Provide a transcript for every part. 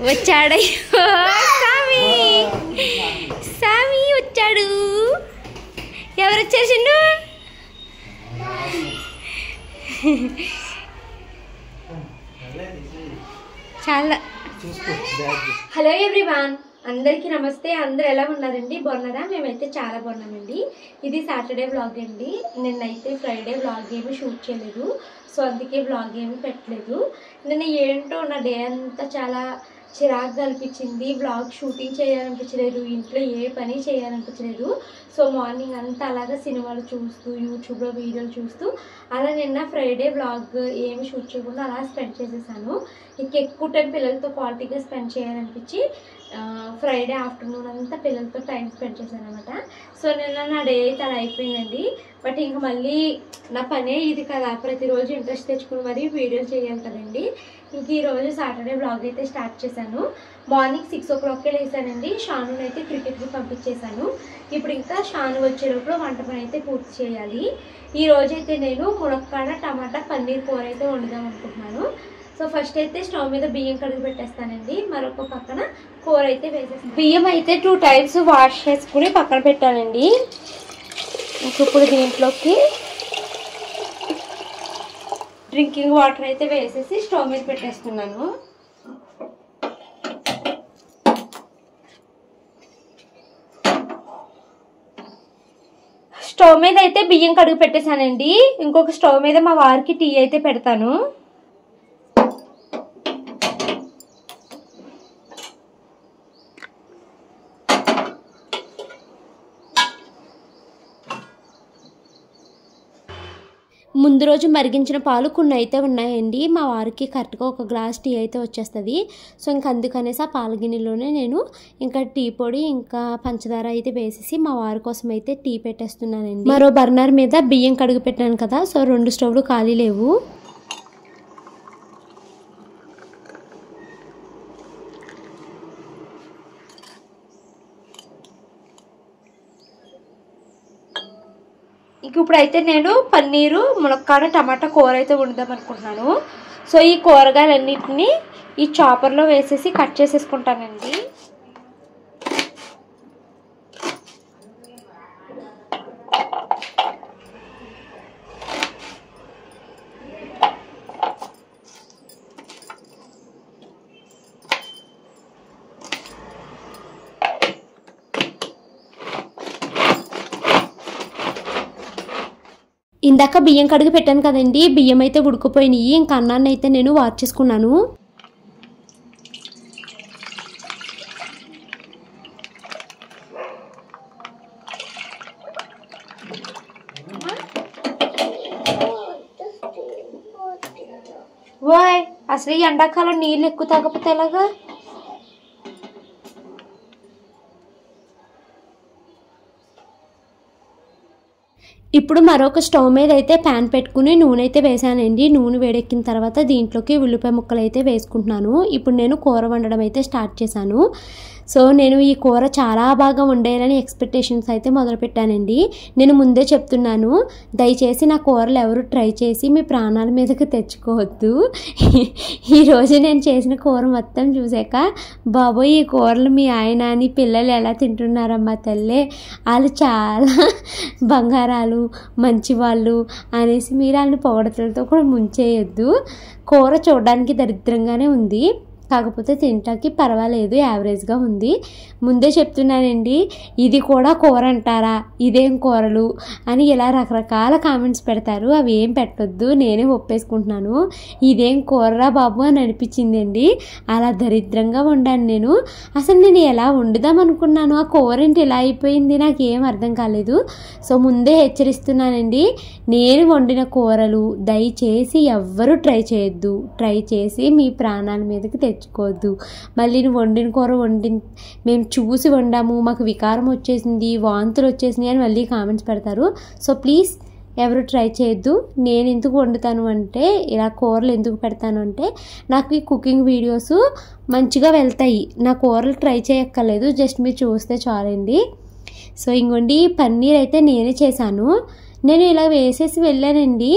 వచ్చాడయ్యో సామి సామి వచ్చాడు. ఎవరు వచ్చారు చిన్ను? చాలా. హలో ఎవ్రీవన్, అందరికీ నమస్తే. అందరు ఎలా ఉన్నారండి? బాగున్నారా? మేమైతే చాలా బాగున్నామండి. ఇది సాటర్డే వ్లాగ్ అండి. నిన్నైతే ఫ్రైడే వ్లాగ్ ఏమి షూట్ చేయలేదు, సో అందుకే వ్లాగ్ ఏమి పెట్టలేదు. నిన్న ఏంటో నా డే అంతా చాలా చిరాకుగా అనిపించింది. వ్లాగ్ షూటింగ్ చేయాలనిపించలేదు, ఇంట్లో ఏ పని చేయాలనిపించలేదు. సో మార్నింగ్ అంతా అలాగా సినిమాలు చూస్తూ యూట్యూబ్లో వీడియోలు చూస్తూ అలా నిన్న ఫ్రైడే వ్లాగ్ ఏమి షూట్ చేయకుండా అలా స్పెండ్ చేసేసాను. ఎక్కువ టైం పిల్లలతో క్వాలిటీగా స్పెండ్ చేయాలనిపించి ఫ్రైడే ఆఫ్టర్నూన్ అంతా పిల్లలతో టైం స్పెండ్ చేశాను అనమాట. సో నిన్న నా డే అయితే అలా అయిపోయిందండి. బట్ ఇంకా మళ్ళీ నా పనే ఇది కదా, ప్రతిరోజు ఇంట్రెస్ట్ తెచ్చుకుని మరీ వీడియోలు చేయాలి కదండి. ఇంక ఈరోజు సాటర్డే బ్లాగ్ అయితే స్టార్ట్ చేశాను. మార్నింగ్ 6 o'clockకే లేసానండి. షానుని అయితే క్రికెట్కి పంపించేశాను. ఇప్పుడు ఇంకా షాను వచ్చేటప్పుడు వంట పని అయితే పూర్తి చేయాలి. ఈ రోజైతే నేను మునక్కాడ టమాటా పన్నీర్ కూర అయితే వండుదాం అనుకుంటున్నాను. సో ఫస్ట్ అయితే స్టవ్ మీద బియ్యం కడిగి పెట్టేస్తానండి. మరొక పక్కన కూర అయితే వేసేస్తాను. బియ్యం అయితే 2 times వాష్ చేసుకుని పక్కన పెట్టానండి. ఇప్పుడు దీంట్లోకి డ్రింకింగ్ వాటర్ అయితే వేసేసి స్టవ్ మీద పెట్టేస్తున్నాను. స్టవ్ మీద అయితే బియ్యం కడుగు పెట్టేశానండి. ఇంకొక స్టవ్ మీద మా వారికి టీ అయితే పెడతాను. ముందు రోజు మరిగించిన పాలు కొన్ని అయితే ఉన్నాయండి. మా వారికి కరెక్ట్గా ఒక గ్లాస్ టీ అయితే వచ్చేస్తుంది. సో ఇంక అందుకనేసి ఆ పాల గిన్నెలోనే నేను ఇంకా టీ పొడి ఇంకా పంచదార అయితే వేసేసి మా వారి కోసం అయితే టీ పెట్టేస్తున్నానండి. మరో బర్నర్ మీద బియ్యం కడుగు పెట్టాను కదా, సో 2 స్టవ్లు ఖాళీ లేవు. ఇప్పుడైతే నేను పన్నీరు మునక్కాడ టమాటా కూర అయితే వండుదాం అనుకుంటున్నాను. సో ఈ కూరగాయలన్నిటిని ఈ చాపర్లో వేసేసి కట్ చేసేసుకుంటానండి. ఇందాక బియ్యం కడిగి పెట్టాను కదండి, బియ్యం అయితే ఉడికిపోయినాయి. ఇంకా అన్నాన్ని అయితే నేను వార్చేసుకున్నాను. ఓయ్ అసలు ఈ ఎండాకాలం నీళ్ళు ఎక్కువ తాగకపోతే ఎలాగా? ఇప్పుడు మరొక స్టవ్ మీద అయితే ప్యాన్ పెట్టుకుని నూనె అయితే వేసానండి. నూనె వేడెక్కిన తర్వాత దీంట్లోకి ఉల్లిపాయ ముక్కలు అయితే వేసుకుంటున్నాను. ఇప్పుడు నేను కూర వండడం అయితే స్టార్ట్ చేశాను. సో నేను ఈ కూర చాలా బాగా వండేయాలని ఎక్స్పెక్టేషన్స్ అయితే మొదలుపెట్టానండి. నేను ముందే చెప్తున్నాను, దయచేసి నా కూరలు ఎవరు ట్రై చేసి మీ ప్రాణాల మీదకి తెచ్చుకోవద్దు. ఈరోజు నేను చేసిన కూర మొత్తం చూసాక, బాబోయ్ ఈ కూరలు మీ ఆయన అని పిల్లలు ఎలా తింటున్నారమ్మా తల్లే, వాళ్ళు చాలా బంగారాలు మంచివాళ్ళు అనేసి మీరు వాళ్ళని పొగడతలతో కూడా ముంచేయద్దు. కూర చూడడానికి దరిద్రంగానే ఉంది, కాకపోతే తింటాకి పర్వాలేదు, యావరేజ్గా ఉంది. ముందే చెప్తున్నానండి, ఇది కూడా కూర అంటారా, ఇదేం కూరలు అని ఇలా రకరకాల కామెంట్స్ పెడతారు. అవి ఏం పెట్టొద్దు, నేనే ఒప్పేసుకుంటున్నాను. ఇదేం కూరరా బాబు అని అనిపించిందండి. అలా దరిద్రంగా వండాను నేను. అసలు నేను ఎలా వండుదాం అనుకున్నాను, ఆ కూర ఏంటి ఇలా అయిపోయింది, నాకు ఏం అర్థం కాలేదు. సో ముందే హెచ్చరిస్తున్నానండి, నేను వండిన కూరలు దయచేసి ఎవ్వరూ ట్రై చేయొద్దు. ట్రై చేసి మీ ప్రాణాల మీదకి తెచ్చుకోవద్దు. మళ్ళీ వండిన కూర మేము చూసి వండాము, మాకు వికారం వచ్చేసింది, వాంతులు వచ్చేసినాయి అని మళ్ళీ కామెంట్స్ పెడతారు. సో ప్లీజ్ ఎవరు ట్రై చేయొద్దు. నేను ఎందుకు వండుతాను అంటే, ఇలా కూరలు ఎందుకు పెడతాను అంటే, నాకు ఈ కుకింగ్ వీడియోస్ మంచిగా వెళ్తాయి. నా కూరలు ట్రై చేయక్కర్లేదు, జస్ట్ మీరు చూస్తే చాలండి. సో ఇంకోండి పన్నీర్ అయితే నేనే చేశాను. నేను ఇలా వేసేసి వెళ్ళానండి.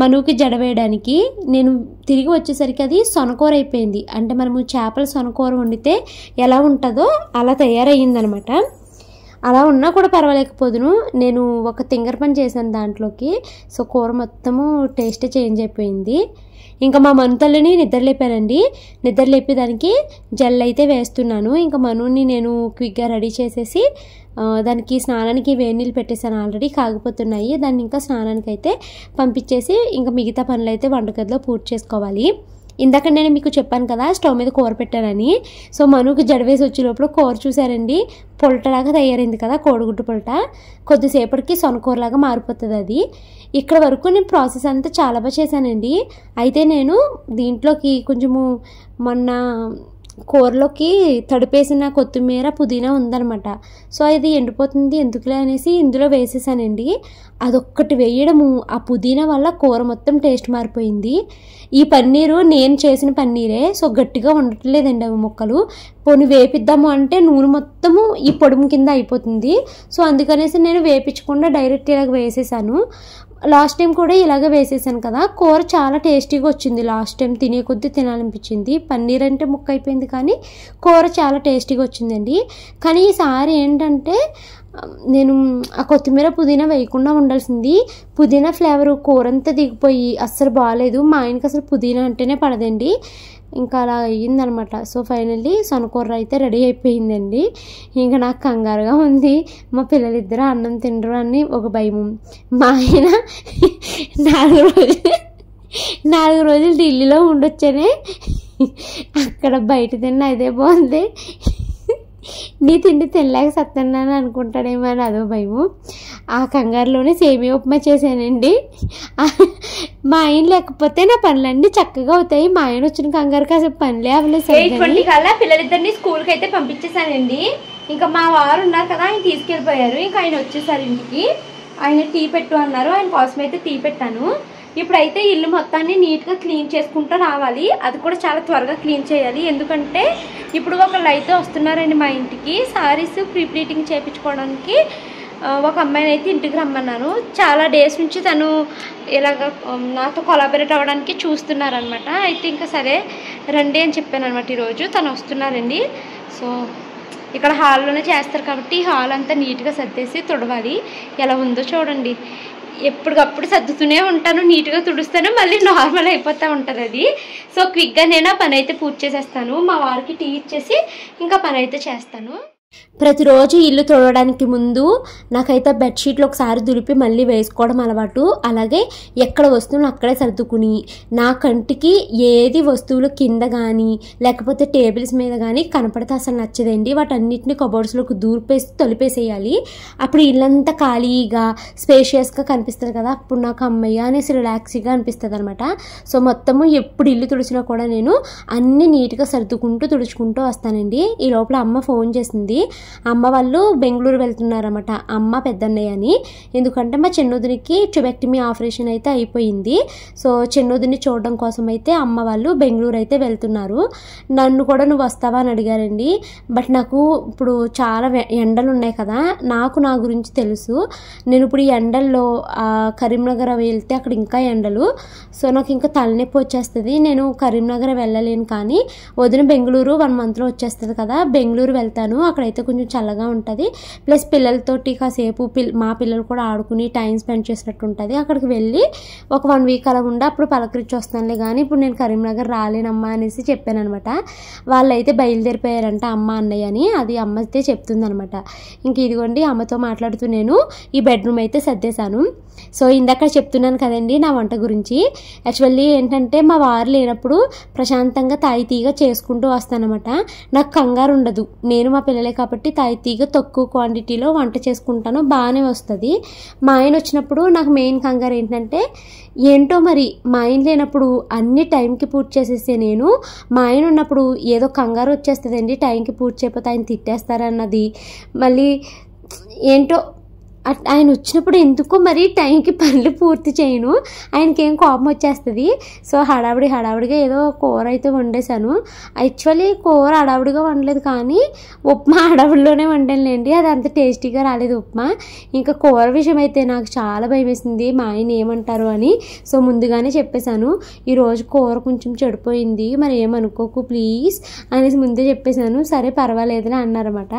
మనుకి జడ వేయడానికి. నేను తిరిగి వచ్చేసరికి అది సొనకూర అయిపోయింది. అంటే మనము చేపల సొనకూర వండితే ఎలా ఉంటుందో అలా తయారయ్యిందనమాట. అలా ఉన్నా కూడా పర్వాలేకపోదును, నేను ఒక తింగర పని చేశాను దాంట్లోకి. సో కూర మొత్తము టేస్ట్ చేంజ్ అయిపోయింది. ఇంకా మా మను తల్లిని నిద్రలేపానండి. నిద్రలేపి దానికి జెల్ అయితే వేస్తున్నాను. ఇంకా మనుని నేను క్విక్గా రెడీ చేసేసి దానికి స్నానానికి వేడి నీళ్ళు పెట్టేశాను, ఆల్రెడీ కాగిపోతున్నాయి. దాన్ని ఇంకా స్నానానికి అయితే పంపించేసి ఇంకా మిగతా పనులు అయితే వంటగదిలో పూర్తి చేసుకోవాలి. ఇందాక నేను మీకు చెప్పాను కదా స్టవ్ మీద కూర పెట్టానని. సో మనుకి జడవేసి వచ్చే లోపల కూర చూసారండి, పొలటలాగా తయారైంది కదా, కోడిగుడ్డు పొలట. కొద్దిసేపటికి సొనకూరలాగా మారిపోతుంది అది. ఇక్కడ వరకు నేను ప్రాసెస్ అంతా చాలా బాగా చేశానండి. అయితే నేను దీంట్లోకి కొంచెము మొన్న కూరలోకి తడిపేసిన కొత్తిమీర పుదీనా ఉందనమాట. సో అది ఎండిపోతుంది ఎందుకులే అనేసి ఇందులో వేసేసానండి. అదొక్కటి వేయడము ఆ పుదీనా వల్ల కూర మొత్తం టేస్ట్ మారిపోయింది. ఈ పన్నీరు నేను చేసిన పన్నీరే, సో గట్టిగా ఉండట్లేదండి అవి ముక్కలు. పోనీ వేపిద్దాము అంటే నూనె మొత్తము ఈ పొడుము కింద అయిపోతుంది. సో అందుకనేసి నేను వేపించకుండా డైరెక్ట్ ఇలాగ వేసేసాను. లాస్ట్ టైం కూడా ఇలాగ వేసేసాను కదా, కూర చాలా టేస్టీగా వచ్చింది. లాస్ట్ టైం తినే కొద్దీ తినాలనిపించింది. పన్నీర్ అంటే ముక్క అయిపోయింది కానీ కూర చాలా టేస్టీగా వచ్చిందండి. కానీ ఈసారి ఏంటంటే నేను ఆ కొత్తిమీర పుదీనా వేయకుండా ఉండాల్సింది. పుదీనా ఫ్లేవర్ కూరంతా దిగిపోయి అస్సలు బాగాలేదు. మా ఆయనకి అసలు పుదీనా అంటేనే పడదండి. ఇంకా అలా అయ్యిందనమాట. సో ఫైనల్లీ సొనకూర అయితే రెడీ అయిపోయిందండి. ఇంకా నాకు కంగారుగా ఉంది, మా పిల్లలిద్దరూ అన్నం తినరు అని ఒక భయము. మా ఆయన 4 రోజులు ఢిల్లీలో ఉండొచ్చానే, అక్కడ బయట తిన్న అదే బాగుంది, నీ తిండి తినలేక సత్తున్నాను అనుకుంటాడేమో అని అదో భయము. ఆ కంగారులోనే సేమియా ఉప్మా చేశానండి. మా ఆయన లేకపోతే నా పనులన్నీ చక్కగా అవుతాయి. మా ఆయన వచ్చిన కంగారుకి అసలు పనులే అవ్వలేదు. 8:20 కల్లా పిల్లలిద్దరిని స్కూల్కి అయితే పంపించేశానండి. ఇంకా మా వారు ఉన్నారు కదా, ఆయన తీసుకెళ్ళిపోయారు. ఇంకా ఆయన వచ్చేసారు ఇంటికి. ఆయన టీ పెట్టు అన్నారు, ఆయన కోసం అయితే టీ పెట్టాను. ఇప్పుడైతే ఇల్లు మొత్తాన్ని నీట్గా క్లీన్ చేసుకుంటూ రావాలి. అది కూడా చాలా త్వరగా క్లీన్ చేయాలి. ఎందుకంటే ఇప్పుడు ఒకళ్ళు అయితే వస్తున్నారండి మా ఇంటికి సారీస్ ప్రీ ప్లీటింగ్ చేయించుకోవడానికి. ఒక అమ్మాయిని అయితే ఇంటికి రమ్మన్నాను. చాలా డేస్ నుంచి తను ఇలాగ నాతో కొలాబరేట్ అవ్వడానికి చూస్తున్నారనమాట. అయితే ఇంకా సరే రండి అని చెప్పాను అనమాట. ఈరోజు తను వస్తున్నారండి. సో ఇక్కడ హాల్లోనే చేస్తారు కాబట్టి హాల్ అంతా నీట్గా సర్దేసి తుడవాలి. ఎలా ఉందో చూడండి. ఎప్పటికప్పుడు సర్దుతూనే ఉంటాను, నీట్గా తుడుస్తాను, మళ్ళీ నార్మల్ అయిపోతూ ఉంటుంది అది. సో క్విక్గా నేను ఆ పని అయితే పూర్తి చేసేస్తాను. మా వారికి టీ ఇచ్చేసి ఇంకా పని అయితే చేస్తాను. ప్రతిరోజు ఇల్లు తుడవడానికి ముందు నాకైతే బెడ్షీట్లు ఒకసారి దులిపి మళ్ళీ వేసుకోవడం అలవాటు. అలాగే ఎక్కడ వస్తువులు అక్కడే సర్దుకుని నా కంటికి ఏది వస్తువులు కింద కానీ లేకపోతే టేబుల్స్ మీద కానీ కనపడితే అసలు నచ్చదండి. వాటన్నిటిని కబోర్డ్స్లోకి దూరిపేసి తొలిపేసేయాలి. అప్పుడు ఇల్లంతా ఖాళీగా స్పేషియస్గా కనిపిస్తుంది కదా, అప్పుడు నాకు అమ్మయ్య అనేసి రిలాక్స్గా అనిపిస్తుంది అనమాట. సో మొత్తము ఎప్పుడు ఇల్లు తుడిచినా కూడా నేను అన్ని నీట్గా సర్దుకుంటూ తుడుచుకుంటూ వస్తానండి. ఈ లోపల అమ్మ ఫోన్ చేసింది. అమ్మ వాళ్ళు బెంగళూరు వెళ్తున్నారన్నమాట, అమ్మ పెద్దన్నయ్య అని. ఎందుకంటే మా చిన్నోదినికి ట్యూబెక్టమీ ఆపరేషన్ అయితే అయిపోయింది. సో చిన్నోదిని చూడడం కోసం అయితే అమ్మ వాళ్ళు బెంగళూరు అయితే వెళ్తున్నారు. నన్ను కూడా నువ్వు వస్తావా అని అడిగారండి. బట్ నాకు ఇప్పుడు చాలా ఎండలు ఉన్నాయి కదా, నాకు నా గురించి తెలుసు. నేను ఇప్పుడు ఈ ఎండల్లో కరీంనగర్ వెళ్తే అక్కడ ఇంకా ఎండలు. సో నాకు ఇంకా తలనొప్పి వచ్చేస్తుంది. నేను కరీంనగర్ వెళ్ళలేను, కానీ వదిన బెంగళూరు 1 monthలో వచ్చేస్తుంది కదా, బెంగళూరు వెళ్తాను. అక్కడైతే కొంచెం చల్లగా ఉంటుంది. ప్లస్ పిల్లలతోటి కాసేపు మా పిల్లలు కూడా ఆడుకుని టైం స్పెండ్ చేసినట్టు ఉంటుంది. అక్కడికి వెళ్ళి ఒక 1 week అలా ఉండి అప్పుడు పలకరించి వస్తానులే, కానీ ఇప్పుడు నేను కరీంనగర్ రాలేనమ్మా అనేసి చెప్పాను అనమాట. వాళ్ళైతే బయలుదేరిపోయారంట అమ్మ అన్నయ్య అని. అది అమ్మ అయితే చెప్తుంది అనమాట. ఇంక ఇదిగోండి అమ్మతో మాట్లాడుతూ నేను ఈ బెడ్రూమ్ అయితే సర్దేశాను. సో ఇందాక చెప్తున్నాను కదండి నా వంట గురించి. యాక్చువల్లీ ఏంటంటే మా వారు లేనప్పుడు ప్రశాంతంగా తాయితీగా చేసుకుంటూ వస్తానమాట. నాకు కంగారు ఉండదు. నేను మా పిల్లలే కాబట్టి తాయితీగా తక్కువ క్వాంటిటీలో వంట చేసుకుంటాను, బాగానే వస్తుంది. మా ఆయన వచ్చినప్పుడు నాకు మెయిన్ కంగారు ఏంటంటే ఏంటో మరి మా ఆయన లేనప్పుడు అన్ని టైంకి పూర్తి చేసేస్తే నేను, మా ఆయన ఉన్నప్పుడు ఏదో కంగారు వచ్చేస్తుందండి, టైంకి పూర్తి చేయకపోతే ఆయన తిట్టేస్తారన్నది. మళ్ళీ ఏంటో ఆయన వచ్చినప్పుడు ఎందుకో మరి టైంకి పనులు పూర్తి చేయను, ఆయనకేం కోపం వచ్చేస్తుంది. సో హడావిడిగా ఏదో కూర అయితే వండేశాను. యాక్చువల్లీ కూర హడావిడిగా వండలేదు, కానీ ఉప్మా హడావిడిలోనే వండానులేండి. అది అంత టేస్టీగా రాలేదు ఉప్మా. ఇంకా కూర విషయం అయితే నాకు చాలా భయం వేసింది, మా ఆయన ఏమంటారు అని. సో ముందుగానే చెప్పేశాను, ఈరోజు కూర కొంచెం చెడిపోయింది, మరి ఏమనుకోకు ప్లీజ్ అనేసి ముందే చెప్పేశాను. సరే పర్వాలేదని అన్నారన్నమాట.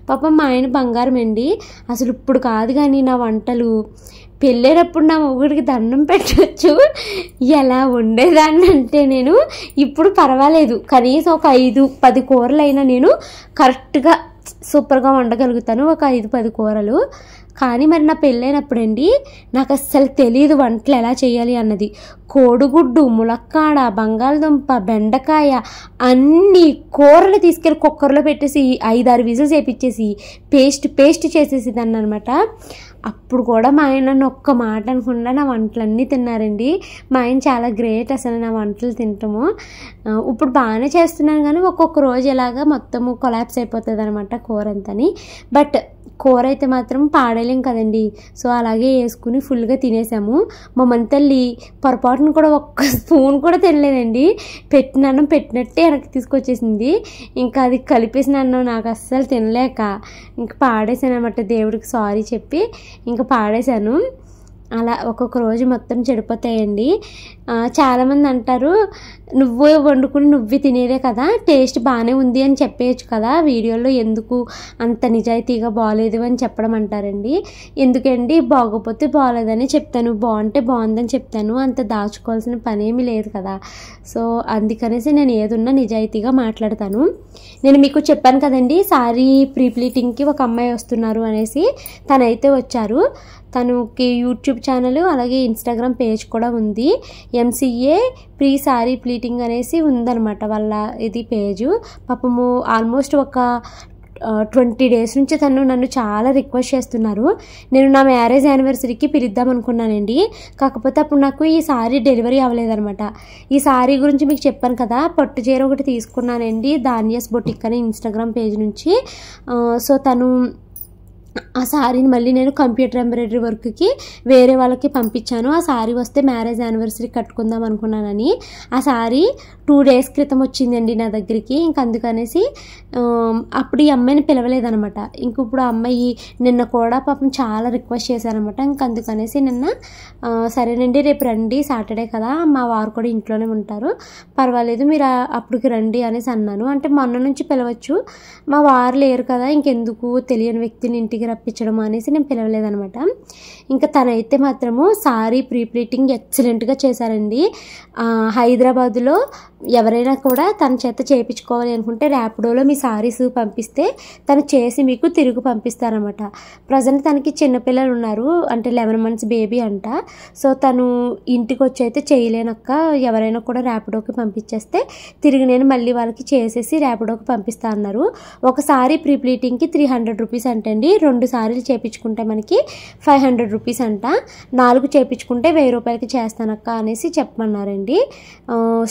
పాపం మా ఆయన బంగారం అండి. అసలు ఇప్పుడు కాదు కానీ నా వంటలు పెళ్ళేటప్పుడు నా మొగుడికి దండం పెట్టచ్చు ఎలా ఉండేదాన్ని అంటే, నేను ఇప్పుడు పర్వాలేదు, కనీసం ఒక 5-10 కూరలైనా నేను కరెక్ట్గా సూపర్గా వండగలుగుతాను, ఒక 5-10 కూరలు. కానీ మరి నా పెళ్ళైనప్పుడు అండి నాకు అస్సలు తెలియదు వంటలు ఎలా చేయాలి అన్నది. కోడిగుడ్డు, ములక్కాడ, బంగాళదుంప, బెండకాయ అన్ని కూరలు తీసుకెళ్ళి కుక్కర్లో పెట్టేసి 5-6 విజిల్స్ వేపించేసి పేస్ట్ చేసేసేదాన్ని అనమాట. అప్పుడు కూడా మా ఆయన నన్ను ఒక్క మాట అనకుండా నా వంటలన్నీ తిన్నారండి. మా ఆయన చాలా గ్రేట్ అసలు నా వంటలు తింటాము. ఇప్పుడు బాగానే చేస్తున్నాను, కానీ ఒక్కొక్క రోజు ఇలాగా మొత్తము కొలాప్స్ అయిపోతుంది అనమాట కూర అంతని. బట్ కూర అయితే మాత్రం పాడలేం కదండి, సో అలాగే వేసుకుని ఫుల్గా తినేసాము. మా మంతల్లి పొరపాటును కూడా ఒక్క స్పూన్ కూడా తినలేదండి, పెట్టిన అన్నం పెట్టినట్టే వెనక్కి తీసుకొచ్చేసింది. ఇంకా అది కలిపేసిన అన్నం నాకు అస్సలు తినలేక ఇంకా పాడేసాను అనమాట. దేవుడికి సారీ చెప్పి ఇంకా పాడేశాను. అలా ఒక్కొక్క రోజు మొత్తం చెడిపోతాయండి. చాలామంది అంటారు, నువ్వు వండుకుని నువ్వు తినేదే కదా, టేస్ట్ బాగానే ఉంది అని చెప్పేయచ్చు కదా, వీడియోలో ఎందుకు అంత నిజాయితీగా బాగోలేదు అని చెప్పడం అంటారండి. ఎందుకండి, బాగోపోతే బాగోలేదని చెప్తాను, బాగుంటే బాగుందని చెప్తాను, అంత దాచుకోవాల్సిన పనేమీ లేదు కదా. సో అందుకనేసి నేను ఏదున్నా నిజాయితీగా మాట్లాడతాను. నేను మీకు చెప్పాను కదండి, సారీ ప్రీ ప్లీటింగ్కి ఒక అమ్మాయి వస్తున్నారు అనేసి. తనైతే వచ్చారు. తనకి యూట్యూబ్ ఛానల్ అలాగే ఇన్స్టాగ్రామ్ పేజ్ కూడా ఉంది. MCA ప్రీ సారీ ప్లీటింగ్ అనేసి ఉందన్నమాట వాళ్ళ ఇది పేజు. పాపము ఆల్మోస్ట్ ఒక 20 days నుంచి తను నన్ను చాలా రిక్వెస్ట్ చేస్తున్నారు. నేను నా మ్యారేజ్ యానివర్సరీకి పిలుద్దాం అనుకున్నానండి, కాకపోతే అప్పుడు నాకు ఈ సారీ డెలివరీ అవ్వలేదన్నమాట. ఈ సారీ గురించి మీకు చెప్పాను కదా, పట్టు చీర ఒకటి తీసుకున్నానండి ధాన్యాస్ బొటిక్ అని ఇన్స్టాగ్రామ్ పేజ్ నుంచి. సో తను ఆ సారీని మళ్ళీ నేను కంప్యూటర్ ఎంబ్రాయిడరీ వర్క్కి వేరే వాళ్ళకి పంపించాను. ఆ సారీ వస్తే మ్యారేజ్ యానివర్సరీ కట్టుకుందాం అనుకున్నానని. ఆ సారీ 2 days క్రితం వచ్చిందండి నా దగ్గరికి. ఇంక అందుకనేసి అప్పుడు ఈ అమ్మాయిని పిలవలేదనమాట. ఇంక ఇప్పుడు ఆ అమ్మాయి నిన్న కూడా పాపం చాలా రిక్వెస్ట్ చేశారనమాట. ఇంక అందుకనేసి నిన్న సరేనండి రేపు రండి, సాటర్డే కదా, మా వారు కూడా ఇంట్లోనే ఉంటారు, పర్వాలేదు మీరు అప్పటికి రండి అనేసి అన్నాను. అంటే మొన్న నుంచి పిలవచ్చు, మా వారు లేరు కదా, ఇంకెందుకు తెలియని వ్యక్తిని ఇంటికి రప్పించడం అనేసి నేను పిలవలేదనమాట. ఇంకా తనైతే మాత్రము సారీ ప్రీ ప్లీటింగ్ ఎక్సలెంట్గా చేశారండి. హైదరాబాద్లో ఎవరైనా కూడా తన చేత చేయించుకోవాలి అనుకుంటే ర్యాపిడోలో మీ సారీస్ పంపిస్తే తను చేసి మీకు తిరిగి పంపిస్తారనమాట. ప్రజెంట్ తనకి చిన్నపిల్లలు ఉన్నారు, అంటే 11 months బేబీ అంట. సో తను ఇంటికి వచ్చి అయితే చేయలేనక్క, ఎవరైనా కూడా ర్యాపిడోకి పంపించేస్తే తిరిగి నేను మళ్ళీ వాళ్ళకి చేసేసి ర్యాపిడోకి పంపిస్తా అన్నారు. ఒక సారీ ప్రీ ప్లీటింగ్కి 300 rupees అంటండి. 2 సారీలు చేయించుకుంటే మనకి 500 rupees అంట. 4 చేయించుకుంటే 1000 రూపాయలకి చేస్తానక్క అనేసి చెప్పమన్నారండి.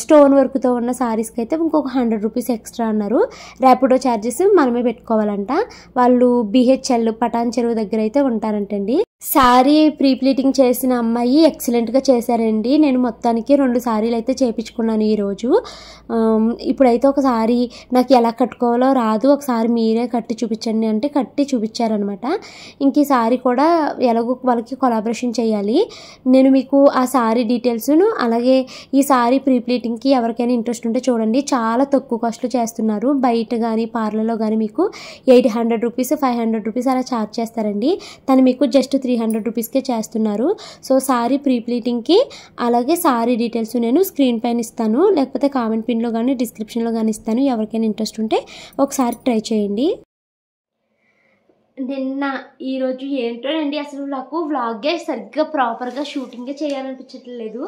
స్టోన్ వర్క్తో ఉన్న సారీస్కి అయితే ఇంకొక 100 rupees ఎక్స్ట్రా అన్నారు. ర్యాపిడో ఛార్జెస్ మనమే పెట్టుకోవాలంట. వాళ్ళు BHL పటాన్ చెరువు దగ్గర అయితే ఉంటారంటండి. సారీ ప్రీ ప్లీటింగ్ చేసిన అమ్మాయి ఎక్సలెంట్గా చేశారండి. నేను మొత్తానికి 2 సారీలు అయితే చేయించుకున్నాను ఈరోజు. ఇప్పుడైతే ఒక సారీ నాకు ఎలా కట్టుకోవాలో రాదు, ఒకసారి మీరే కట్టి చూపించండి అంటే కట్టి చూపించారనమాట. ఇంక ఈ సారీ కూడా ఎలాగో వాళ్ళకి కొలాబరేషన్ చేయాలి. నేను మీకు ఆ సారీ డీటెయిల్స్ను అలాగే ఈ సారీ ప్రీ ప్లీటింగ్కి ఎవరికైనా ఇంట్రెస్ట్ ఉంటే చూడండి, చాలా తక్కువ కాస్ట్లో చేస్తున్నారు. బయట కానీ పార్లర్లో కానీ మీకు 800 rupees 500 rupees అలా ఛార్జ్ చేస్తారండి. తను మీకు జస్ట్ 300 rupeesకే చేస్తున్నారు. సో సారీ ప్రీ ప్లీటింగ్కి అలాగే సారీ డీటెయిల్స్ నేను స్క్రీన్ పైన ఇస్తాను, లేకపోతే కామెంట్ పిన్లో కానీ డిస్క్రిప్షన్లో కానీ ఇస్తాను. ఎవరికైనా ఇంట్రెస్ట్ ఉంటే ఒకసారి ట్రై చేయండి. నిన్న ఈరోజు ఏంటోనండి, అసలు నాకు వ్లాగే సరిగ్గా ప్రాపర్గా షూటింగే చేయాలనిపించట్లేదు.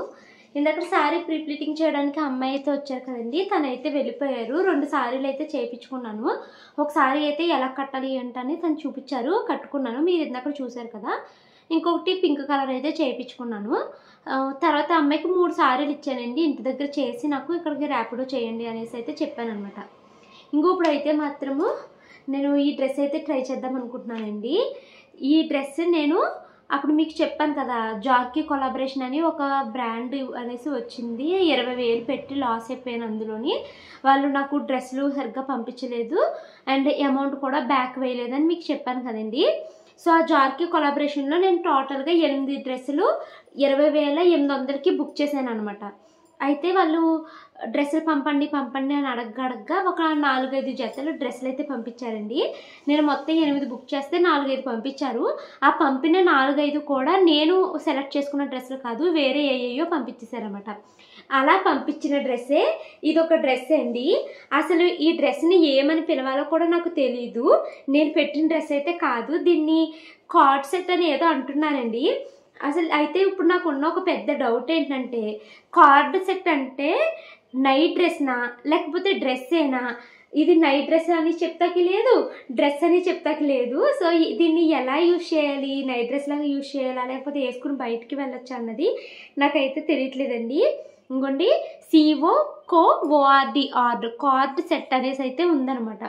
ఇందాక సారీ ప్రీ ప్లీటింగ్ చేయడానికి అమ్మాయి అయితే వచ్చారు కదండి, తనైతే వెళ్ళిపోయారు. 2 సారీలు అయితే చేయించుకున్నాను. ఒక సారీ అయితే ఎలా కట్టాలి ఏంటని తను చూపించారు, కట్టుకున్నాను, మీరు ఇందాక చూసారు కదా. ఇంకొకటి పింక్ కలర్ అయితే చేయించుకున్నాను. తర్వాత అమ్మాయికి 3 సారీలు ఇచ్చానండి, ఇంటి దగ్గర చేసి నాకు ఇక్కడికి ర్యాపిడో చేయండి అనేసి అయితే చెప్పాను అనమాట. ఇంకొప్పుడు అయితే మాత్రము నేను ఈ డ్రెస్ అయితే ట్రై చేద్దాం అనుకుంటున్నానండి. ఈ డ్రెస్ నేను అప్పుడు మీకు చెప్పాను కదా, జాకీ కొలాబరేషన్ అని ఒక బ్రాండ్ అనేసి వచ్చింది, 20,000 పెట్టి లాస్ అయిపోయాను. అందులోని వాళ్ళు నాకు డ్రెస్సులు సరిగ్గా పంపించలేదు అండ్ అమౌంట్ కూడా బ్యాక్ వేయలేదని మీకు చెప్పాను కదండి. సో ఆ జాకీ కొలాబరేషన్లో నేను టోటల్గా 8 డ్రెస్సులు 20,800కి బుక్ చేశాను అనమాట. అయితే వాళ్ళు డ్రెస్సులు పంపండి అని అడగగా ఒక 4-5 జతలు డ్రెస్సులు అయితే పంపించారండి. నేను మొత్తం 8 బుక్ చేస్తే 4-5 పంపించారు. ఆ పంపిన 4-5 కూడా నేను సెలెక్ట్ చేసుకున్న డ్రెస్సులు కాదు, వేరే ఏయో పంపించేశారనమాట. అలా పంపించిన డ్రెస్సే ఇదొక డ్రెస్ అండి. అసలు ఈ డ్రెస్ని ఏమని పిలవాలో కూడా నాకు తెలీదు. నేను పెట్టిన డ్రెస్ అయితే కాదు, దీన్ని కార్డ్ సెట్ అని ఏదో అంటున్నారండి. అసలు అయితే ఇప్పుడు నాకు ఉన్న ఒక పెద్ద డౌట్ ఏంటంటే, కార్డ్ సెట్ అంటే నైట్ డ్రెస్నా లేకపోతే డ్రెస్సేనా? ఇది నైట్ డ్రెస్ అని చెప్తాకి లేదు, డ్రెస్ అని చెప్తాకి లేదు. సో దీన్ని ఎలా యూజ్ చేయాలి, నైట్ డ్రెస్ లాగా యూజ్ చేయాలా లేకపోతే వేసుకుని బయటికి వెళ్ళొచ్చా అన్నది నాకైతే తెలియట్లేదండి. ఇంకోండి COORD కార్డ్ సెట్ అనేసి అయితే ఉందన్నమాట.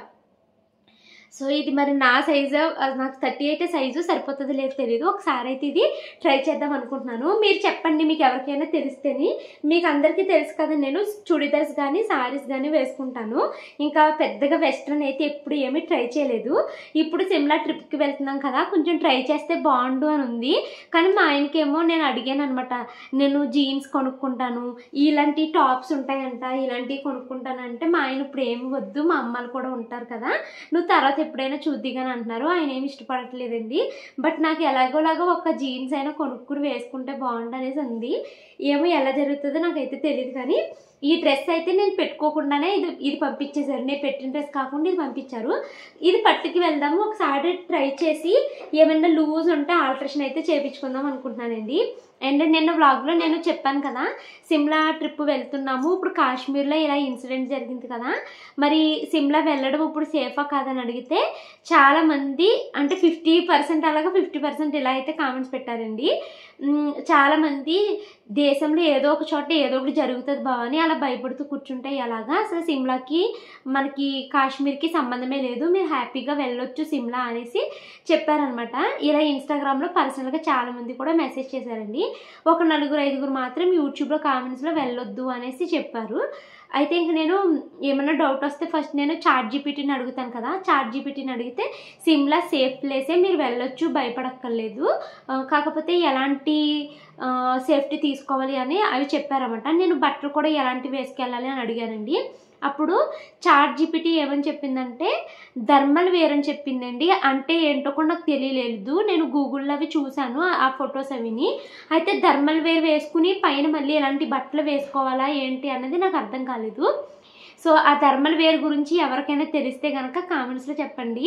సో ఇది మరి నా సైజు, నాకు 38 సైజు సరిపోతుంది లేదు తెలియదు. ఒకసారి అయితే ఇది ట్రై చేద్దాం అనుకుంటున్నాను. మీరు చెప్పండి, మీకు ఎవరికైనా తెలిస్తేని. మీకు అందరికీ తెలుసు కదా, నేను చుడిదార్స్ కానీ సారీస్ కానీ వేసుకుంటాను. ఇంకా పెద్దగా వెస్ట్రన్ అయితే ఎప్పుడు ఏమీ ట్రై చేయలేదు. ఇప్పుడు సిమ్లా ట్రిప్కి వెళ్తున్నాం కదా, కొంచెం ట్రై చేస్తే బాగుండు అని ఉంది. కానీ మా ఆయనకేమో నేను అడిగాను అనమాట, నేను జీన్స్ కొనుక్కుంటాను, ఇలాంటి టాప్స్ ఉంటాయంట, ఇలాంటివి కొనుక్కుంటానంటే మా ఆయన ఇప్పుడు ఏమి వద్దు, మా అమ్మలు కూడా ఉంటారు కదా, నువ్వు తర్వాత ఎప్పుడైనా చూద్దిగాని అంటున్నారు. ఆయన ఏమి ఇష్టపడట్లేదండి. బట్ నాకు ఎలాగోలాగా ఒక జీన్స్ అయినా కొనుక్కుని వేసుకుంటే బాగుండు అనేసి ఉంది. ఏమో ఎలా జరుగుతుందో నాకైతే తెలియదు. కానీ ఈ డ్రెస్ అయితే నేను పెట్టుకోకుండానే ఇది పంపించేశారు. నేను పెట్టిన డ్రెస్ కాకుండా ఇది పంపించారు. ఇది పట్టుకి వెళ్దాము, ఒకసారి ట్రై చేసి ఏమైనా లూజ్ ఉంటే ఆల్ట్రేషన్ అయితే చేయించుకుందాం అనుకుంటున్నానండి. అండ్ నిన్న వ్లాగ్లో నేను చెప్పాను కదా, సిమ్లా ట్రిప్ వెళ్తున్నాము, ఇప్పుడు కాశ్మీర్లో ఇలా ఇన్సిడెంట్ జరిగింది కదా, మరి సిమ్లా వెళ్ళడం ఇప్పుడు సేఫా కాదని అడిగితే చాలామంది అంటే 50% అలాగా 50% ఇలా అయితే కామెంట్స్ పెట్టారండి. చాలామంది దేశంలో ఏదో ఒక చోట ఏదో ఒకటి జరుగుతుంది బావని అలా భయపడుతూ కూర్చుంటే ఎలాగా, అసలు సిమ్లాకి మనకి కాశ్మీర్కి సంబంధమే లేదు, మీరు హ్యాపీగా వెళ్ళొచ్చు సిమ్లా అనేసి చెప్పారనమాట. ఇలా ఇన్స్టాగ్రామ్లో పర్సనల్గా చాలామంది కూడా మెసేజ్ చేశారండి. ఒక 4-5 మాత్రం యూట్యూబ్లో కామెంట్స్లో వెళ్ళొద్దు అనేసి చెప్పారు. అయితే ఇంక నేను ఏమైనా డౌట్ వస్తే ఫస్ట్ నేను ChatGPTని అడుగుతాను కదా, ChatGPTని అడిగితే సిమ్లా సేఫ్ ప్లేసే, మీరు వెళ్ళొచ్చు, భయపడక్కర్లేదు, కాకపోతే ఎలాంటి సేఫ్టీ తీసుకోవాలి అని అవి చెప్పారన్నమాట. నేను బట్టలు కూడా ఎలాంటివి వేసుకెళ్ళాలి అని అడిగానండి. అప్పుడు ChatGPT ఏమని చెప్పిందంటే థర్మల్ వేర్ అని చెప్పిందండి. అంటే ఏంటో కూడా నాకు తెలియలేదు, నేను గూగుల్లో అవి చూశాను ఆ ఫొటోస్ అవిని. అయితే థర్మల్ వేర్ వేసుకుని పైన మళ్ళీ ఎలాంటి బట్టలు వేసుకోవాలా ఏంటి అన్నది నాకు అర్థం కాలేదు. సో ఆ థర్మల్ వేర్ గురించి ఎవరికైనా తెలిస్తే కనుక కామెంట్స్లో చెప్పండి.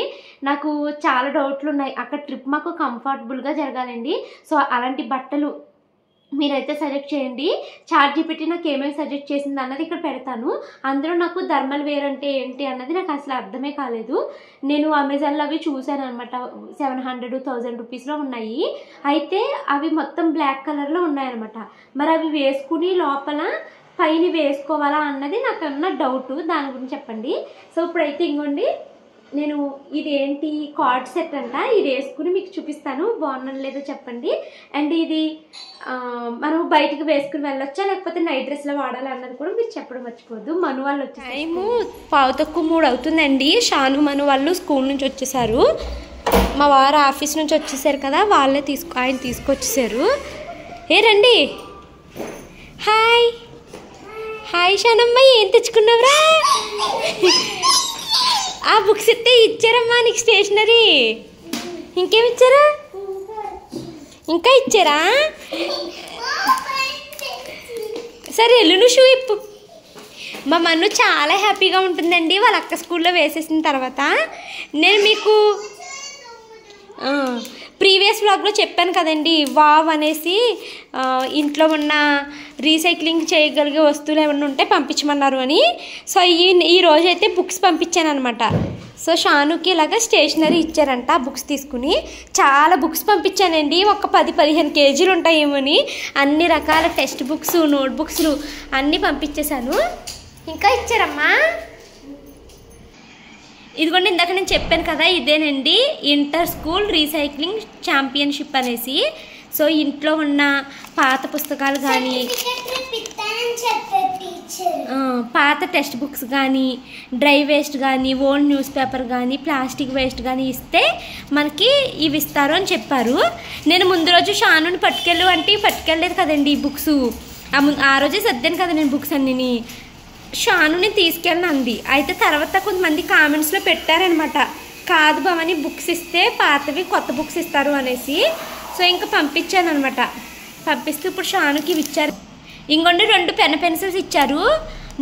నాకు చాలా డౌట్లు ఉన్నాయి. అక్కడ ట్రిప్ మాకు కంఫర్టబుల్గా జరగాలండి. సో అలాంటి బట్టలు మీరైతే సజెక్ట్ చేయండి. ChatGPT నాకు ఏమేమి సజెక్ట్ చేసింది అన్నది ఇక్కడ పెడతాను. అందులో నాకు థర్మల్ వేర్ అంటే ఏంటి అన్నది నాకు అసలు అర్థమే కాలేదు. నేను అమెజాన్లో అవి చూశాను అనమాట, 700-1000 రూపీస్లో ఉన్నాయి. అయితే అవి మొత్తం బ్లాక్ కలర్లో ఉన్నాయన్నమాట. మరి అవి వేసుకుని లోపల పైన వేసుకోవాలా అన్నది నాకు అన్న డౌట్, దాని గురించి చెప్పండి. సో ఇప్పుడైతే ఇంకోండి, నేను ఇది ఏంటి కార్డ్ సెట్ అంట, ఇది వేసుకుని మీకు చూపిస్తాను, బాగున్నది లేదో చెప్పండి. అండ్ ఇది మనం బయటకు వేసుకుని వెళ్ళొచ్చా లేకపోతే నైట్ డ్రెస్లో వాడాలి అన్నది కూడా మీరు చెప్పడం మర్చిపోవద్దు. మను వాళ్ళు వచ్చి టైము 2:15 అవుతుందండి. షాను మను వాళ్ళు స్కూల్ నుంచి వచ్చేసారు. మా వారు ఆఫీస్ నుంచి వచ్చేసారు కదా, వాళ్ళే ఆయన తీసుకొచ్చేసారు. ఏ రండి. హాయ్ హాయ్ షానమ్మ, ఏం తెచ్చుకున్నావురా? ఆ బుక్స్ అయితే ఇచ్చారమ్మా నీకు స్టేషనరీ. ఇంకేమి ఇచ్చారా? ఇంకా ఇచ్చారా? సరే ఎల్లును షూ ఇప్పు. మా మన్ను చాలా హ్యాపీగా ఉంటుందండి వాళ్ళ అక్క స్కూల్లో వేసేసిన తర్వాత. నేను మీకు ప్రీవియస్ వ్లాగ్లో చెప్పాను కదండి, వావ్ అనేసి ఇంట్లో ఉన్న రీసైక్లింగ్ చేయగలిగే వస్తువులు ఏమన్నా ఉంటే పంపించమన్నారు అని. సో ఈ రోజైతే బుక్స్ పంపించాను అనమాట. సో షానుకి ఇలాగ స్టేషనరీ ఇచ్చారంట, బుక్స్ తీసుకుని చాలా బుక్స్ పంపించానండి. ఒక 10-15 కేజీలు ఉంటాయేమోని. అన్ని రకాల టెక్స్ట్ బుక్స్, నోట్ బుక్స్లు అన్నీ పంపించేశాను. ఇంకా ఇచ్చారమ్మా. ఇదిగోండి ఇందాక నేను చెప్పాను కదా, ఇదేనండి ఇంటర్ స్కూల్ రీసైక్లింగ్ ఛాంపియన్షిప్ అనేసి. సో ఇంట్లో ఉన్న పాత పుస్తకాలు కానీ, పాత టెక్స్ట్ బుక్స్ కానీ, డ్రై వేస్ట్ కానీ, ఓల్డ్ న్యూస్ పేపర్ కానీ, ప్లాస్టిక్ వేస్ట్ కానీ ఇస్తే మనకి ఇవి ఇస్తారు అని చెప్పారు. నేను ముందు రోజు షానుని పట్టుకెళ్ళలేదు కదండి ఈ బుక్స్. ఆ రోజే సర్దాను కదా నేను బుక్స్ అన్నీ. షానుని తీసుకెళ్ళను అంది. అయితే తర్వాత కొంతమంది కామెంట్స్లో పెట్టారనమాట, కాదు భవాని బుక్స్ ఇస్తే పాతవి కొత్త బుక్స్ ఇస్తారు అనేసి. సో ఇంకా పంపించాను అనమాట. పంపిస్తే ఇప్పుడు షానుకి ఇవి ఇచ్చారు. ఇంకొండి 2 పెన్సిల్స్ ఇచ్చారు.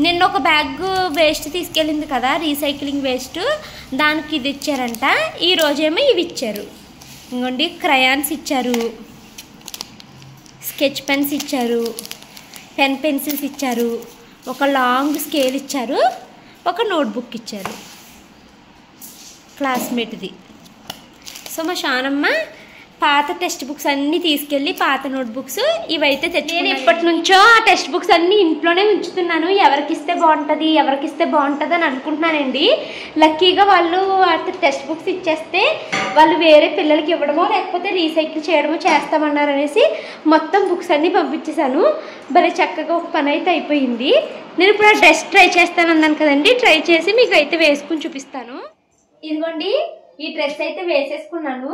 నిన్న ఒక బ్యాగ్ వేస్ట్ తీసుకెళ్ళింది కదా, రీసైక్లింగ్ వేస్ట్, దానికి ఇది ఇచ్చారంట. ఈరోజేమో ఇవి ఇచ్చారు. ఇంకొండి క్రయాన్స్ ఇచ్చారు, స్కెచ్ పెన్స్ ఇచ్చారు, పెన్సిల్స్ ఇచ్చారు, ఒక లాంగ్ స్కేల్ ఇచ్చారు, ఒక నోట్బుక్ ఇచ్చారు క్లాస్మేట్ది. సో మా షానమ్మ పాత టెక్స్ట్ బుక్స్ అన్నీ తీసుకెళ్ళి, పాత నోట్బుక్స్ ఇవైతే తెచ్చి, నేను ఇప్పటి నుంచో ఆ టెక్స్ట్ బుక్స్ అన్నీ ఇంట్లోనే ఉంచుతున్నాను. ఎవరికిస్తే బాగుంటుంది అని అనుకుంటున్నానండి. లక్కీగా వాళ్ళు టెక్స్ట్ బుక్స్ ఇచ్చేస్తే వాళ్ళు వేరే పిల్లలకి ఇవ్వడమో లేకపోతే రీసైకిల్ చేయడమో చేస్తామన్నారు అనేసి మొత్తం బుక్స్ అన్నీ పంపించేశాను. భలే చక్కగా ఒక పని అయితే అయిపోయింది. నేను ఇప్పుడు ఆ డ్రెస్ ట్రై చేస్తాను అన్నాను కదండి, ట్రై చేసి మీకు అయితే వేసుకుని చూపిస్తాను. ఇదిగోండి ఈ డ్రెస్ అయితే వేసేసుకున్నాను.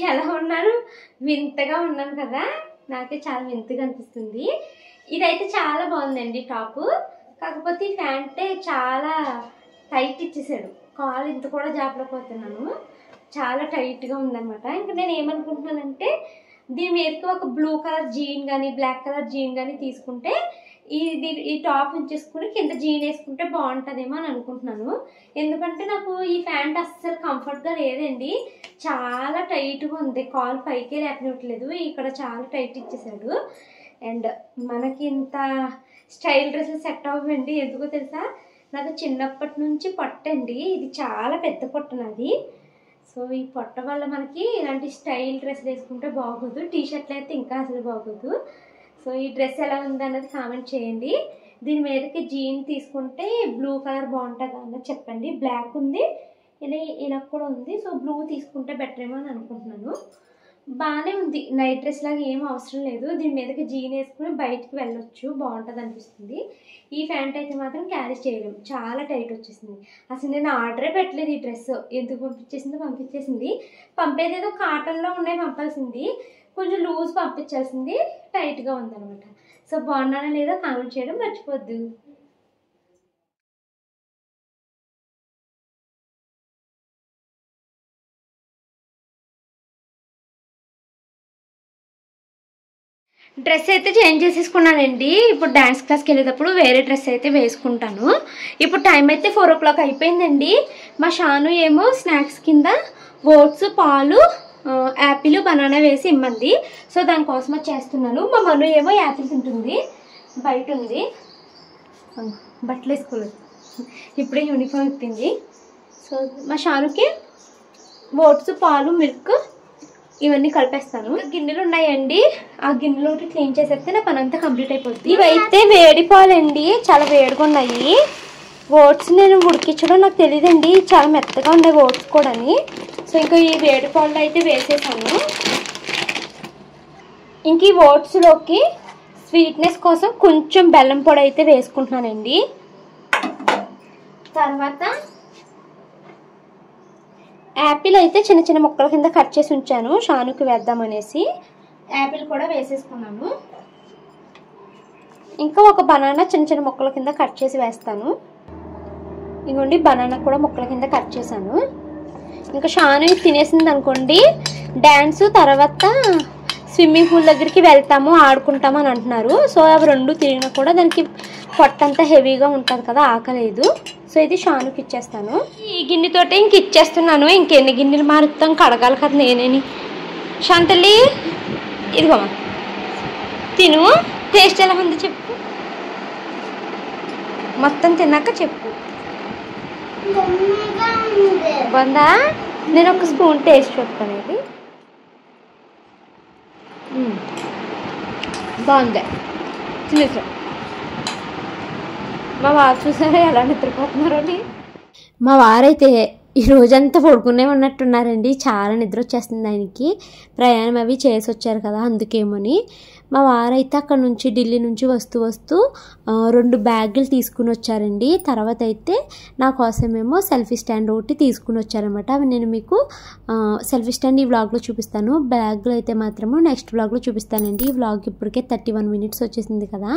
ఎలా ఉన్నాను, వింతగా ఉన్నాను కదా, నాకే చాలా వింతగా అనిపిస్తుంది. ఇదైతే చాలా బాగుందండి టాపు. కాకపోతే ఈ ప్యాంటే చాలా టైట్ ఇచ్చేసాడు, కాలు ఇంత కూడా జాపలేకపోతున్నాను, చాలా టైట్గా ఉందన్నమాట. ఇంకా నేను ఏమనుకుంటున్నానంటే దీని మీదకి ఒక బ్లూ కలర్ జీన్ కానీ బ్లాక్ కలర్ జీన్ కానీ తీసుకుంటే ఈ టాప్ ఉంచేసుకుని కింద జీన్ వేసుకుంటే బాగుంటుందేమో అని అనుకుంటున్నాను. ఎందుకంటే నాకు ఈ ప్యాంట్ అస్సలు కంఫర్ట్గా లేదండి, చాలా టైట్గా ఉంది, కాలు పైకే లేపనివ్వట్లేదు. ఇక్కడ చాలా టైట్ ఇచ్చేసాడు. అండ్ మనకి ఇంత స్టైల్ డ్రెస్సులు సెట్ అవ్వండి. ఎందుకో తెలుసా, నాకు చిన్నప్పటి నుంచి పొట్టండి, ఇది చాలా పెద్ద పొట్ట నాది. సో ఈ పొట్ట వల్ల మనకి ఇలాంటి స్టైల్ డ్రెస్సులు వేసుకుంటే బాగోదు, టీషర్ట్లు అయితే ఇంకా అసలు బాగోదు. సో ఈ డ్రెస్ ఎలా ఉందన్నది కామెంట్ చేయండి. దీని మీదకి జీన్ తీసుకుంటే బ్లూ కలర్ బాగుంటుంది అన్నది చెప్పండి. బ్లాక్ ఉంది, ఇలా కూడా ఉంది. సో బ్లూ తీసుకుంటే బెటర్ ఏమో అని అనుకుంటున్నాను. బాగానే ఉంది, నైట్ డ్రెస్ లాగా ఏం అవసరం లేదు. దీని మీదకి జీన్ వేసుకుని బయటికి వెళ్ళొచ్చు, బాగుంటుంది అనిపిస్తుంది. ఈ ప్యాంట్ అయితే మాత్రం క్యారీ చేయలేము, చాలా టైట్ వచ్చేసింది. అసలు నేను ఆర్డరే పెట్టలేదు ఈ డ్రెస్, ఎందుకు పంపించేసింది. పంపేది ఏదో కాటన్లో ఉన్నాయి పంపాల్సింది, కొంచెం లూజ్ పంపించాల్సింది, టైట్గా ఉందన్నమాట. సో బాగున్నానా లేదో కామెంట్ చేయడం మర్చిపోద్దు. డ్రెస్ అయితే చేంజ్ చేసేసుకున్నానండి. ఇప్పుడు డ్యాన్స్ క్లాస్కి వెళ్ళేటప్పుడు వేరే డ్రెస్ అయితే వేసుకుంటాను. ఇప్పుడు టైం అయితే 4 o'clock అయిపోయిందండి. మా షాను ఏమో స్నాక్స్ కింద ఓట్స్, పాలు, యాపిల్, బనానా వేసి ఇమ్మంది. సో దానికోసం చేస్తున్నాను. మా మను ఏమో యాపిల్ తింటుంది, బయట ఉంది, బట్టలు వేసుకోలేదు, ఇప్పుడే యూనిఫామ్ ఇప్పింది. సో మా షానుకి ఓట్స్, పాలు, మిల్క్ ఇవన్నీ కలిపేస్తాను. గిన్నెలు ఉన్నాయండి, ఆ గిన్నెలు ఒకటి క్లీన్ చేసేస్తే నా పని అంతా కంప్లీట్ అయిపోద్ది. ఇవైతే వేడి పాలండి, చాలా వేడిగా ఉన్నాయి. ఓట్స్ నేను ఉడికించడం నాకు తెలియదండి, చాలా మెత్తగా ఉన్నాయి ఓట్స్ కూడా. సో ఇంకా ఈ వేడి పాలు అయితే వేసేసాను. ఇంక ఈ ఓట్స్లోకి స్వీట్నెస్ కోసం కొంచెం బెల్లం పొడి అయితే వేసుకుంటున్నానండి. తర్వాత యాపిల్ అయితే చిన్న చిన్న ముక్కల కింద కట్ చేసి ఉంచాను షానుకి వేద్దామనేసి, యాపిల్ కూడా వేసేసుకున్నాను. ఇంకా ఒక బనానా చిన్న చిన్న ముక్కల కింద కట్ చేసి వేస్తాను. ఇంకోండి బనానా కూడా ముక్కల కింద కట్ చేశాను. ఇంకా షాను తినేసింది అనుకోండి, డ్యాన్స్ తర్వాత స్విమ్మింగ్ పూల్ దగ్గరికి వెళ్తాము, ఆడుకుంటాము అని అంటున్నారు. సో అవి 2 తిరిగినా కూడా దానికి పొట్టంతా హెవీగా ఉంటుంది కదా, ఆకలేదు. సో ఇది షానుకి ఇచ్చేస్తాను. ఈ గిన్నెతోటి ఇంక ఇచ్చేస్తున్నాను. ఇంకెన్ని గిన్నెలు మారుతాం, కడగాలి కదా నేనేని. శాంతల్లి ఇదిగోమా తిను, టేస్ట్ ఎలా ఉంది చెప్పు, మొత్తం తిన్నాక చెప్పు. బాగుందా? నేను ఒక స్పూన్ టేస్ట్ చెప్తాను. ఇది బాగుంది, తినేసా. మా వారు చూసారా ఎలా నిద్రపోతున్నారని. మా వారైతే ఈ రోజంతా పడుకునే ఉన్నట్టున్నారండి. చాలా నిద్ర వచ్చేస్తుంది ఆయనకి. ప్రయాణం అవి చేసి వచ్చారు కదా అందుకేమని. మా వారైతే అక్కడ నుంచి ఢిల్లీ నుంచి వస్తూ 2 బ్యాగులు తీసుకుని వచ్చారండి. తర్వాత అయితే నా కోసమేమో సెల్ఫీ స్టాండ్ ఒకటి తీసుకుని వచ్చారనమాట. అవి నేను మీకు సెల్ఫీ స్టాండ్ ఈ వ్లాగ్లో చూపిస్తాను. బ్యాగులు అయితే మాత్రము నెక్స్ట్ వ్లాగ్లో చూపిస్తానండి. ఈ వ్లాగ్ ఇప్పటికే 31 మినిట్స్ వచ్చేసింది కదా.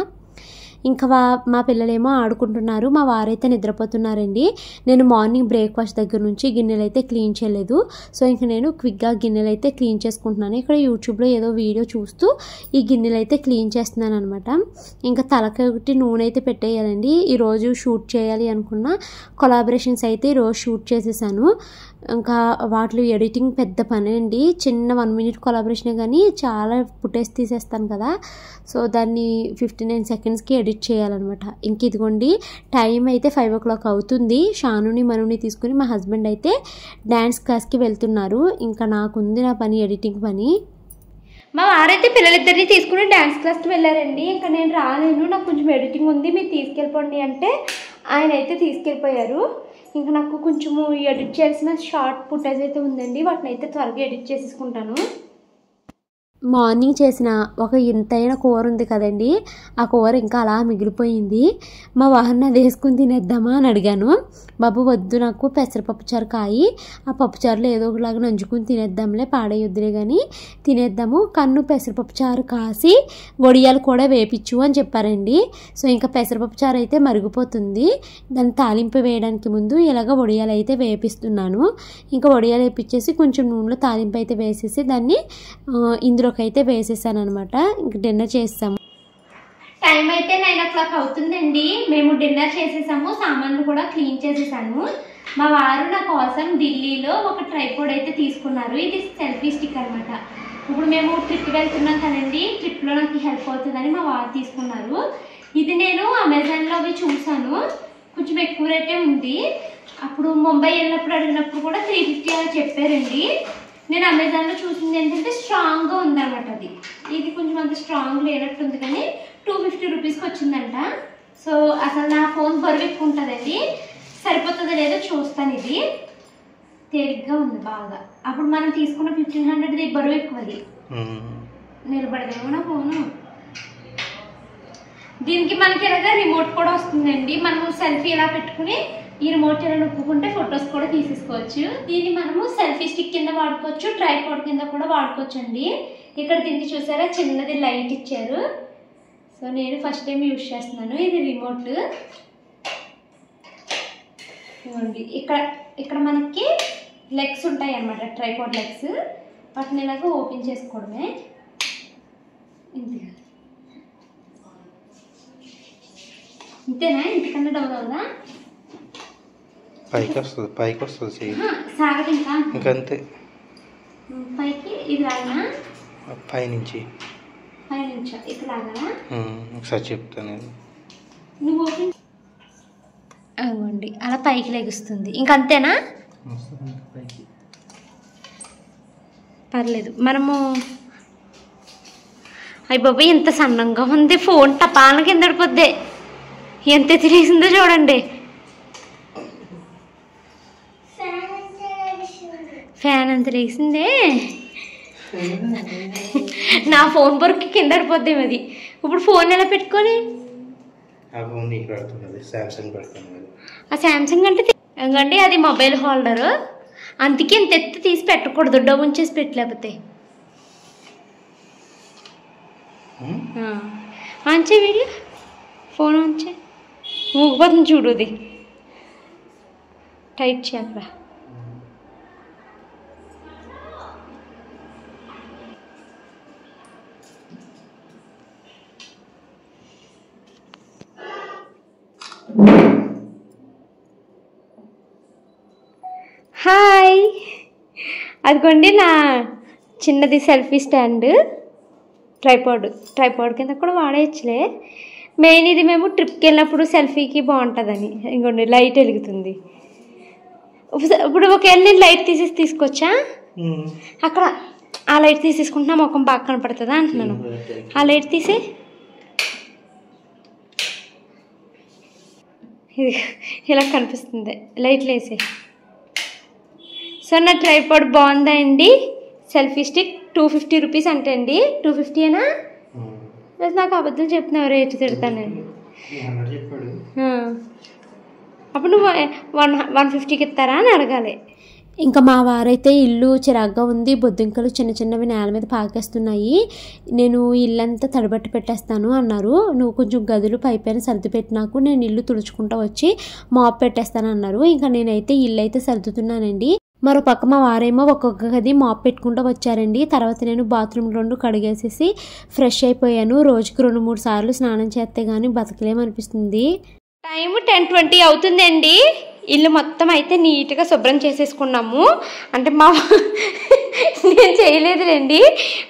ఇంకా మా పిల్లలేమో ఆడుకుంటున్నారు. మా వారైతే నిద్రపోతున్నారండి. నేను మార్నింగ్ బ్రేక్ఫాస్ట్ దగ్గర నుంచి గిన్నెలు అయితే క్లీన్ చేయలేదు. సో ఇంకా నేను క్విక్గా గిన్నెలు అయితే క్లీన్ చేసుకుంటున్నాను. ఇక్కడ యూట్యూబ్లో ఏదో వీడియో చూస్తూ ఈ గిన్నెలు అయితే క్లీన్ చేస్తున్నాను అనమాట. ఇంకా తలకి ఒకటి నూనె అయితే పెట్టేయాలండి. ఈరోజు షూట్ చేయాలి అనుకున్న కొలాబరేషన్స్ అయితే ఈరోజు షూట్ చేసేసాను. ఇంకా వాటిలో ఎడిటింగ్ పెద్ద పని అండి. చిన్న 1 మినిట్ కొలాబరేషనే కానీ చాలా ఫుటేజ్ తీసేస్తాను కదా. సో దాన్ని 59 సెకండ్స్కి ఎడిట్ చేయాలన్నమాట. ఇంక ఇదిగోండి టైం అయితే 5 o'clock అవుతుంది. షానుని మనుని తీసుకుని మా హస్బెండ్ అయితే డ్యాన్స్ క్లాస్కి వెళ్తున్నారు. ఇంకా నాకుంది నా పని, ఎడిటింగ్ పని. మా వారైతే పిల్లలిద్దరిని తీసుకుని డ్యాన్స్ క్లాస్కి వెళ్ళారండి. ఇంకా నేను రాలేను, నాకు కొంచెం ఎడిటింగ్ ఉంది, మీరు తీసుకెళ్ళిపోండి అంటే ఆయన అయితే తీసుకెళ్ళిపోయారు. ఇంకా నాకు కొంచెము ఎడిట్ చేయాల్సిన షార్ట్ ఫుటేజ్ అయితే ఉందండి. వాటిని అయితే త్వరగా ఎడిట్ చేసేసుకుంటాను. మార్నింగ్ చేసిన ఒక ఇంతైన కూర ఉంది కదండి, ఆ కూర ఇంకా అలా మిగిలిపోయింది. మా వాహన అది వేసుకుని తినేద్దామా అని అడిగాను. బాబు వద్దు, నాకు పెసరపప్పు చారు కాయి, ఆ పప్పుచారులో ఏదో ఒకలాగా నంచుకుని తినేద్దాంలే, పాడేయొద్దులే కానీ తినేద్దాము, కన్ను పెసరపప్పు చారు కాసి వడియాలు కూడా వేపించు అని చెప్పారండి. సో ఇంకా పెసరపప్పు చారు అయితే మరిగిపోతుంది. దాన్ని తాలింపు వేయడానికి ముందు ఇలాగ వడియాలు అయితే వేపిస్తున్నాను. ఇంకా వడియాలు వేపించేసి కొంచెం నూనెలో తాలింపు అయితే వేసేసి దాన్ని ఇందులోకి అయితే వేసేసాను అనమాట. ఇంక డిన్నర్ చేస్తాము. టైం అయితే 9 o'clock అవుతుందండి. మేము డిన్నర్ చేసేసాము, సామాన్లు కూడా క్లీన్ చేసేసాను. మా వారు నా కోసం ఢిల్లీలో ఒక ట్రైపోడ్ అయితే తీసుకున్నారు. ఇది సెల్ఫీ స్టిక్ అనమాట. ఇప్పుడు మేము ట్రిప్ వెళ్తున్నాం కదండి, ట్రిప్లో నాకు హెల్ప్ అవుతుందని మా వారు తీసుకున్నారు. ఇది నేను అమెజాన్లో అవి చూసాను, కొంచెం ఎక్కువ రేటే ఉంది. అప్పుడు ముంబై వెళ్ళినప్పుడు అడిగినప్పుడు కూడా 350 అలా చెప్పారండి. నేను అమెజాన్లో చూసింది ఏంటంటే స్ట్రాంగ్గా ఉందన్నమాట. ఇది కొంచెం అంత స్ట్రాంగ్ లేనట్టుంది కానీ 250 రూపీస్కి వచ్చిందంట. సో అసలు నా ఫోన్ బరువు ఎక్కువ ఉంటుందండి, సరిపోతుందో లేదో చూస్తాను. ఇది తేలిగ్గా ఉంది బాగా. అప్పుడు మనం తీసుకున్న 1500 బరువు ఎక్కువ, అది నిలబడదేమో నా ఫోను. దీనికి మనకి ఇలాగా రిమోట్ కూడా వస్తుందండి. మనం సెల్ఫీ ఇలా పెట్టుకుని ఈ రిమోట్ ఇలా నొక్కుకుంటే ఫొటోస్ కూడా తీసేసుకోవచ్చు. దీన్ని మనము సెల్ఫీ స్టిక్ కింద వాడుకోవచ్చు, ట్రైపాడ్ కింద కూడా వాడుకోవచ్చు అండి. ఇక్కడ దీనికి చూసారా చిన్నది లైట్ ఇచ్చారు. సో నేను ఫస్ట్ టైం యూజ్ చేస్తున్నాను. ఇది రిమోట్ ఇవ్వండి. ఇక్కడ మనకి లెగ్స్ ఉంటాయి అన్నమాట, ట్రైపాడ్ లెగ్స్. వాటిని ఇలాగ ఓపెన్ చేసుకోవడమే. ఇంతేనా? ఇంతకన్నా డౌన్ అవుదా? పైకి వస్తుంది సాగదు ఇంకంతే. పైకి ఇది లాగా పైనుంచి ఇట్లా లాగా ఒకసారి చెప్తాను నువ్వు ఓపెన్ అవ్వండి. అలా పైకి లెగుస్తుంది. ఇంకంతేనా? పర్లేదు. మనము అయ్యి బాబాయ్ ఎంత సన్నంగా ఉంది ఫోన్, టపాన కింద పడిపోద్ది. ఎంత తిరిగిందో చూడండి. ఫ్యాన్ అంత లేసిందే. నా ఫోన్ బొరికి కింద పడిపోద్ది అది. ఇప్పుడు ఫోన్ ఎలా పెట్టుకొని ఆ శాంసంగ్ అంటే ఎందుకంటే అది మొబైల్ హోల్డరు, అందుకే ఇంత ఎత్తి తీసి పెట్టకూడదు, డౌన్ చేసి పెట్టలేకపోతే. మంచి వీడియో ఫోన్ మంచి ఊగిపోతుంది చూడు. అది టైట్ చేయాలి. హాయ్, అదిగోండి నా చిన్నది సెల్ఫీ స్టాండ్. ట్రైపాడ్ కింద కూడా వాడేయచ్చులే. మెయిన్ ఇది మేము ట్రిప్కి వెళ్ళినప్పుడు సెల్ఫీకి బాగుంటుందని. ఇంకోండి లైట్ వెలుగుతుంది. ఇప్పుడు ఒకవేళ నేను లైట్ తీసుకొచ్చా, అక్కడ ఆ లైట్ తీసేసుకుంటున్నా ముఖం బాగా కనపడుతుందా అంటున్నాను. ఆ లైట్ తీసి ఇది ఇలా కనిపిస్తుంది లైట్లు వేసి. సో నా ట్రైపాడ్ బాగుందా అండి? సెల్ఫీ స్టిక్ 250 రూపీస్ అంటే అండి. 250ఏనా? నాకు అబద్ధం చెప్తున్నావు, రేటు తిడతానండి. అప్పుడు నువ్వు 150కి ఇస్తారా అని అడగాలి. ఇంకా మా వారైతే ఇల్లు చిరాగ్గా ఉంది, బొద్దింకలు చిన్న చిన్నవి నేల మీద పాకేస్తున్నాయి, నేను ఇల్లంతా తడబట్టి పెట్టేస్తాను అన్నారు. నువ్వు కొంచెం గదులు పైపైన సర్ది పెట్టినాకు నేను ఇల్లు తుడుచుకుంటూ వచ్చి మాప్ పెట్టేస్తాను అన్నారు. ఇంకా నేనైతే ఇల్లు అయితే సర్దుతున్నానండి. మరో పక్క మా వారేమో ఒక్కొక్క గది మాప్ పెట్టుకుంటూ వచ్చారండి. తర్వాత నేను బాత్రూమ్ 2 కడిగేసేసి ఫ్రెష్ అయిపోయాను. రోజుకి 2-3 సార్లు స్నానం చేస్తే కానీ బతకలేమనిపిస్తుంది. టైం 10:20 అవుతుందండి. ఇల్లు మొత్తం అయితే నీట్గా శుభ్రం చేసేసుకున్నాము. అంటే నేను చేయలేదులేండి,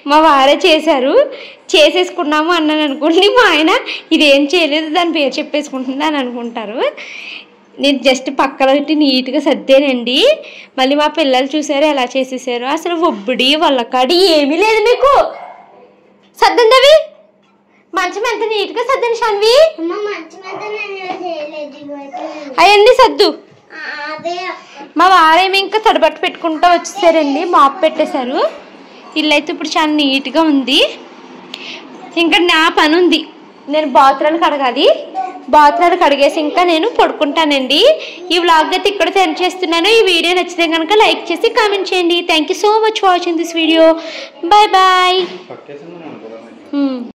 మా వారే చేశారు. చేసేసుకున్నాము అన్నాను అనుకోండి, మా ఆయన ఇదేం చేయలేదు దాని పేరు చెప్పేసుకుంటుంది అని అనుకుంటారు. నేను జస్ట్ పక్కన పెట్టి నీట్గా సర్దేనండి. మళ్ళీ మా పిల్లలు చూసారు ఎలా చేసేసారు. అసలు ఒబ్బడి వల్లకాడి ఏమీ లేదు మీకు. సర్దండి మంచం ఎంత నీట్గా సర్దండి షాన్వి. అవన్నీ సర్దు. మా వారేమి ఇంకా తడబట్టు పెట్టుకుంటూ వచ్చేసారండి, మాప్ పెట్టేశారు. ఇల్లు అయితే ఇప్పుడు చాలా నీట్గా ఉంది. ఇంకా నా పని ఉంది, నేను బాత్రూమ్లు కడగాలి. బాత్రూమ్లు కడిగేసి ఇంకా నేను పడుకుంటానండి. ఈ వ్లాగ్ అయితే ఇక్కడ సెండ్ చేస్తున్నాను. ఈ వీడియో నచ్చితే కనుక లైక్ చేసి కామెంట్ చేయండి. Thank you so much watching this video. Bye bye.